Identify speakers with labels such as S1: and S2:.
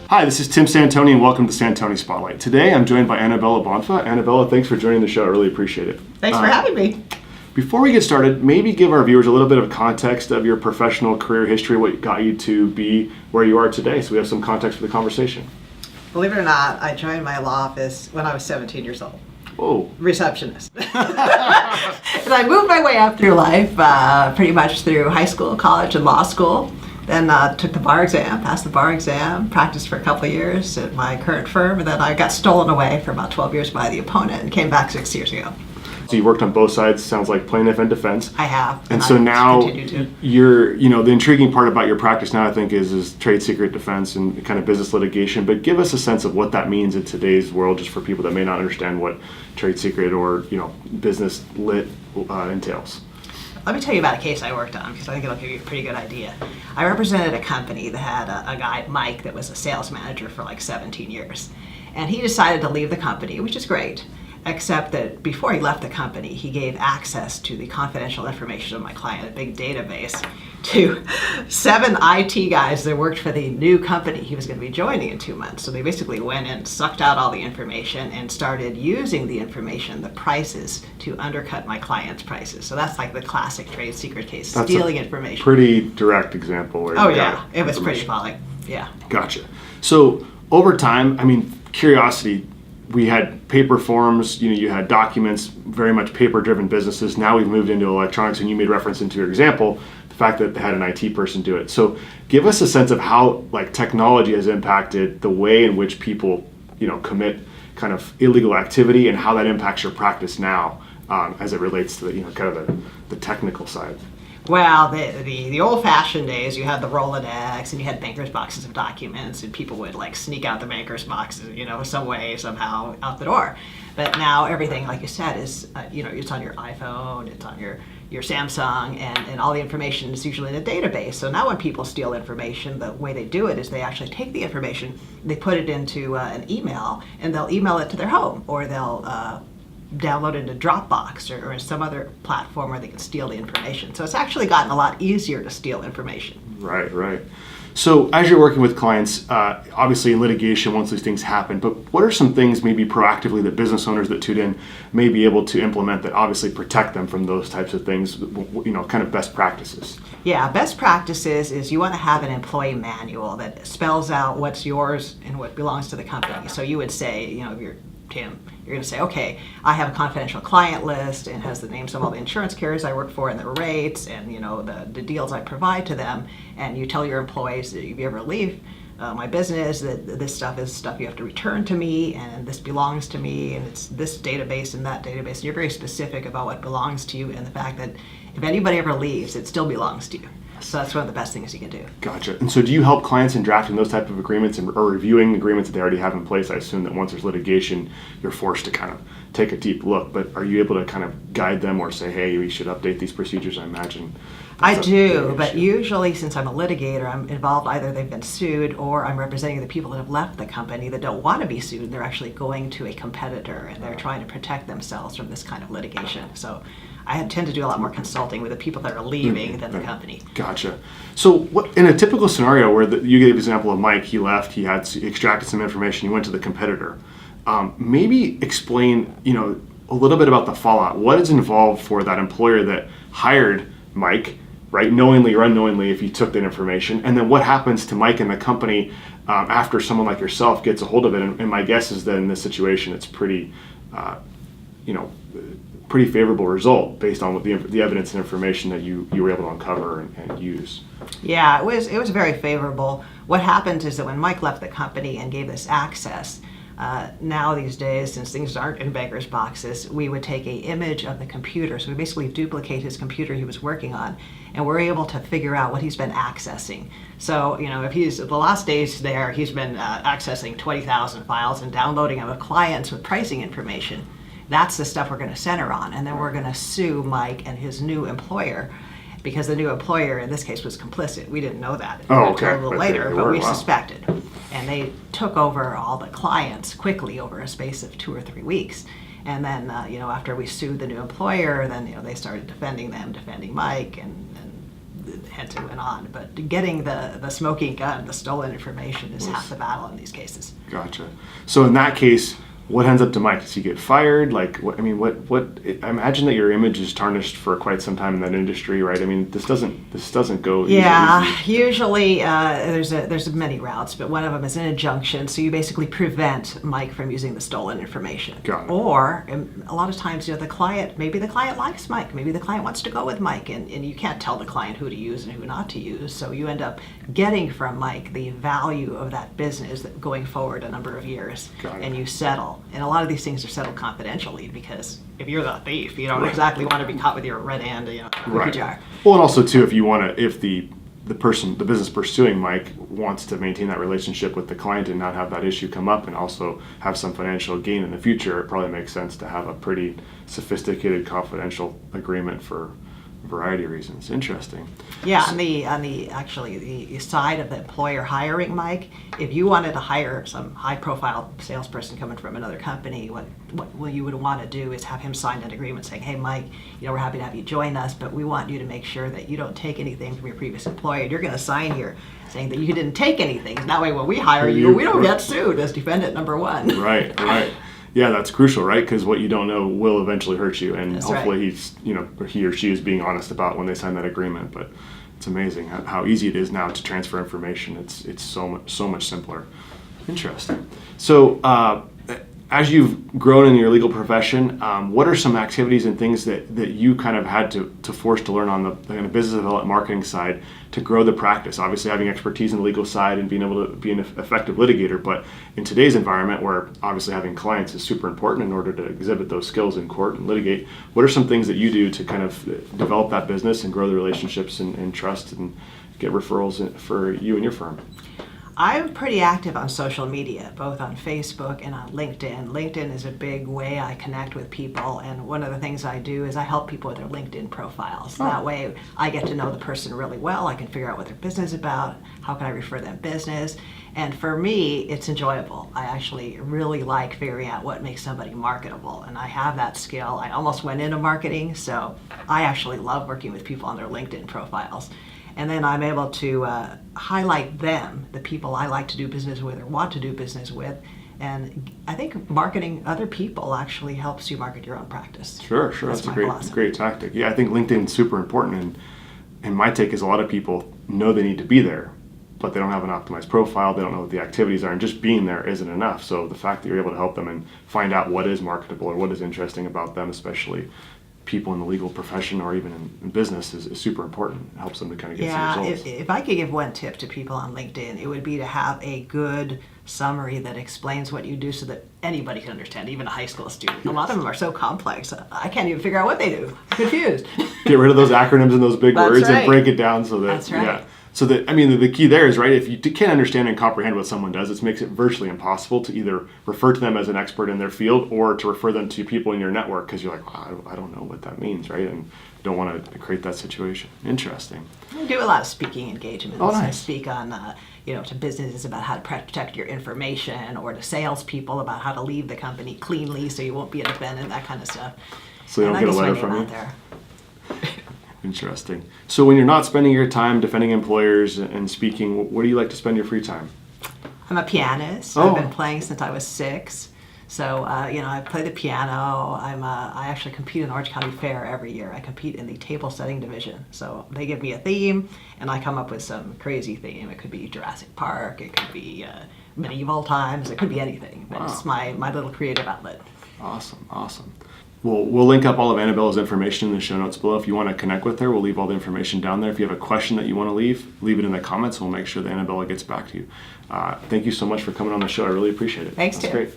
S1: Hi, this is Tim Santoni and welcome to Santoni Spotlight. Today I'm joined by Anabella Bonfa. Anabella, thanks for joining the show. I really appreciate it.
S2: Thanks for having me.
S1: Before we get started, maybe give our viewers a little bit of context of your professional career history, what got you to be where you are today, so we have some context for the conversation.
S2: Believe it or not, I joined my law office when I was 17 years old.
S1: Oh.
S2: Receptionist. And I moved my way up through life, pretty much through high school, college, and law school. Then took the bar exam, passed the bar exam, practiced for a couple of years at my current firm, and then I got stolen away for about 12 years by the opponent and came back 6 years ago.
S1: So you worked on both sides, sounds like plaintiff and defense.
S2: I have.
S1: And so now
S2: you're,
S1: the intriguing part about your practice now, I think, is trade secret defense and kind of business litigation. But give us a sense of what that means in today's world, just for people that may not understand what trade secret or, business lit entails.
S2: Let me tell you about a case I worked on, because I think it'll give you a pretty good idea. I represented a company that had a guy, Mike, that was a sales manager for like 17 years. And he decided to leave the company, which is great, except that before he left the company, he gave access to the confidential information of my client, a big database, to 7 IT guys that worked for the new company he was going to be joining in 2 months. So they basically went in, sucked out all the information, and started using the information, the prices, to undercut my client's prices. So that's like the classic trade secret case, stealing information.
S1: Pretty direct example. Where
S2: oh yeah, it was pretty folly. Yeah.
S1: Gotcha. So over time, curiosity, we had paper forms, you had documents, very much paper-driven businesses. Now we've moved into electronics, and you made reference into your example, the fact that they had an IT person do it. So give us a sense of how technology has impacted the way in which people, commit kind of illegal activity, and how that impacts your practice now as it relates to the technical side.
S2: Well, the old-fashioned days, you had the Rolodex, and you had banker's boxes of documents, and people would sneak out the banker's boxes, some way, somehow, out the door. But now everything, like you said, is, it's on your iPhone, it's on your Samsung, and all the information is usually in a database. So now when people steal information, the way they do it is they actually take the information, they put it into an email, and they'll email it to their home, or they'll download it into Dropbox or some other platform where they can steal the information. So it's actually gotten a lot easier to steal information.
S1: Right. So as you're working with clients, obviously in litigation, once these things happen, but what are some things maybe proactively that business owners that tune in may be able to implement that obviously protect them from those types of things, kind of best practices?
S2: Yeah, best practices is you want to have an employee manual that spells out what's yours and what belongs to the company. So you would say, if you're Tim, you're going to say, okay, I have a confidential client list and has the names of all the insurance carriers I work for and their rates and the deals I provide to them. And you tell your employees that if you ever leave my business, that this stuff is stuff you have to return to me, and this belongs to me, and it's this database and that database. And you're very specific about what belongs to you, and the fact that if anybody ever leaves, it still belongs to you. So that's one of the best things you can do.
S1: Gotcha. And so do you help clients in drafting those type of agreements or reviewing agreements that they already have in place? I assume that once there's litigation, you're forced to kind of take a deep look, but are you able to kind of guide them or say, hey, we should update these procedures? I imagine.
S2: I do, but usually since I'm a litigator, I'm involved, either they've been sued or I'm representing the people that have left the company that don't want to be sued. They're actually going to a competitor and they're trying to protect themselves from this kind of litigation. So I tend to do a lot more consulting with the people that are leaving than the company.
S1: Gotcha. So what, in a typical scenario where you gave the example of Mike, he left, he extracted some information, he went to the competitor. Maybe explain, a little bit about the fallout. What is involved for that employer that hired Mike, right, knowingly or unknowingly, if you took that information, and then what happens to Mike and the company after someone like yourself gets a hold of it? And my guess is that in this situation, it's pretty, pretty favorable result based on what the evidence and information that you were able to uncover and use.
S2: Yeah, it was very favorable. What happened is that when Mike left the company and gave us access, now these days, since things aren't in banker's boxes, we would take an image of the computer. So we basically duplicate his computer he was working on, and we're able to figure out what he's been accessing. So, if he's, the last days there, he's been accessing 20,000 files and downloading them with clients with pricing information. That's the stuff we're going to center on, and then we're going to sue Mike and his new employer, because the new employer in this case was complicit. We didn't know that.
S1: Oh, okay.
S2: A little later, but we suspected. And they took over all the clients quickly over a space of 2 or 3 weeks. And then, after we sued the new employer, then, they started defending them, defending Mike, and hence it went on. But getting the smoking gun, the stolen information, is half the battle in these cases.
S1: Gotcha. So in that case, what ends up to Mike? Does he get fired? Like, what? I mean, what? I imagine that your image is tarnished for quite some time in that industry, right? I mean, this doesn't go.
S2: Yeah,
S1: easy.
S2: Usually there's many routes, but one of them is an injunction. So you basically prevent Mike from using the stolen information.
S1: Got it.
S2: Or a lot of times, the client, maybe the client likes Mike, maybe the client wants to go with Mike, and you can't tell the client who to use and who not to use. So you end up getting from Mike the value of that business going forward a number of years, and you settle. And a lot of these things are settled confidentially, because if you're the thief, you don't exactly want to be caught with your red hand, cookie jar.
S1: Well, and also too, if you want to, if the business pursuing Mike wants to maintain that relationship with the client and not have that issue come up, and also have some financial gain in the future, it probably makes sense to have a pretty sophisticated confidential agreement for a variety of reasons. Interesting.
S2: Yeah, on the side of the employer hiring Mike, if you wanted to hire some high-profile salesperson coming from another company, what you would want to do is have him sign an agreement saying, "Hey, Mike, we're happy to have you join us, but we want you to make sure that you don't take anything from your previous employer. You're going to sign here saying that you didn't take anything. And that way, when we hire you, we don't get sued as defendant number one."
S1: Right. Yeah, that's crucial, right? Because what you don't know will eventually hurt you, and
S2: That's
S1: hopefully
S2: right.
S1: he or she is being honest about when they sign that agreement. But it's amazing how easy it is now to transfer information. It's so much simpler. Interesting. So as you've grown in your legal profession, what are some activities and things that you kind of had to force to learn on the kind of business development marketing side to grow the practice? Obviously, having expertise in the legal side and being able to be an effective litigator, but in today's environment, where obviously having clients is super important in order to exhibit those skills in court and litigate, what are some things that you do to kind of develop that business and grow the relationships and trust and get referrals for you and your firm?
S2: I'm pretty active on social media, both on Facebook and on LinkedIn. LinkedIn is a big way I connect with people, and one of the things I do is I help people with their LinkedIn profiles. That way I get to know the person really well. I can figure out what their business is about, how can I refer them business, and for me, it's enjoyable. I actually really like figuring out what makes somebody marketable, and I have that skill. I almost went into marketing, so I actually love working with people on their LinkedIn profiles. And then I'm able to highlight them, the people I like to do business with or want to do business with. And I think marketing other people actually helps you market your own practice.
S1: Sure. That's a great tactic. Yeah, I think LinkedIn is super important. And my take is a lot of people know they need to be there, but they don't have an optimized profile. They don't know what the activities are, and just being there isn't enough. So the fact that you're able to help them and find out what is marketable or what is interesting about them, especially people in the legal profession or even in business, is super important. It helps them to kind of get some results.
S2: If I could give one tip to people on LinkedIn, it would be to have a good summary that explains what you do so that anybody can understand, even a high school student. A lot of them are so complex, I can't even figure out what they do. I'm confused.
S1: Get rid of those acronyms and those big words
S2: right.
S1: and break it down so that,
S2: That's right.
S1: Yeah. So that, I mean, the key there is, right, if you can't understand and comprehend what someone does, it makes it virtually impossible to either refer to them as an expert in their field or to refer them to people in your network, because you're like, well, I don't know what that means, right? And don't want to create that situation. Interesting.
S2: I do a lot of speaking engagements.
S1: Oh, nice.
S2: I speak on, to businesses about how to protect your information, or to salespeople about how to leave the company cleanly so you won't be a defendant, that kind of stuff.
S1: So you don't get a letter from
S2: you.
S1: you? Interesting. So when you're not spending your time defending employers and speaking, what do you like to spend your free time?
S2: I'm a pianist.
S1: Oh.
S2: I've been playing since I was 6. So, I play the piano. I actually compete in Orange County Fair every year. I compete in the table setting division. So they give me a theme, and I come up with some crazy theme. It could be Jurassic Park. It could be medieval times. It could be anything. But It's my little creative outlet.
S1: Awesome. We'll link up all of Anabella's information in the show notes below. If you want to connect with her, we'll leave all the information down there. If you have a question that you want to leave it in the comments. We'll make sure that Anabella gets back to you. Thank you so much for coming on the show. I really appreciate it.
S2: Thanks,
S1: That's
S2: Tim.
S1: great.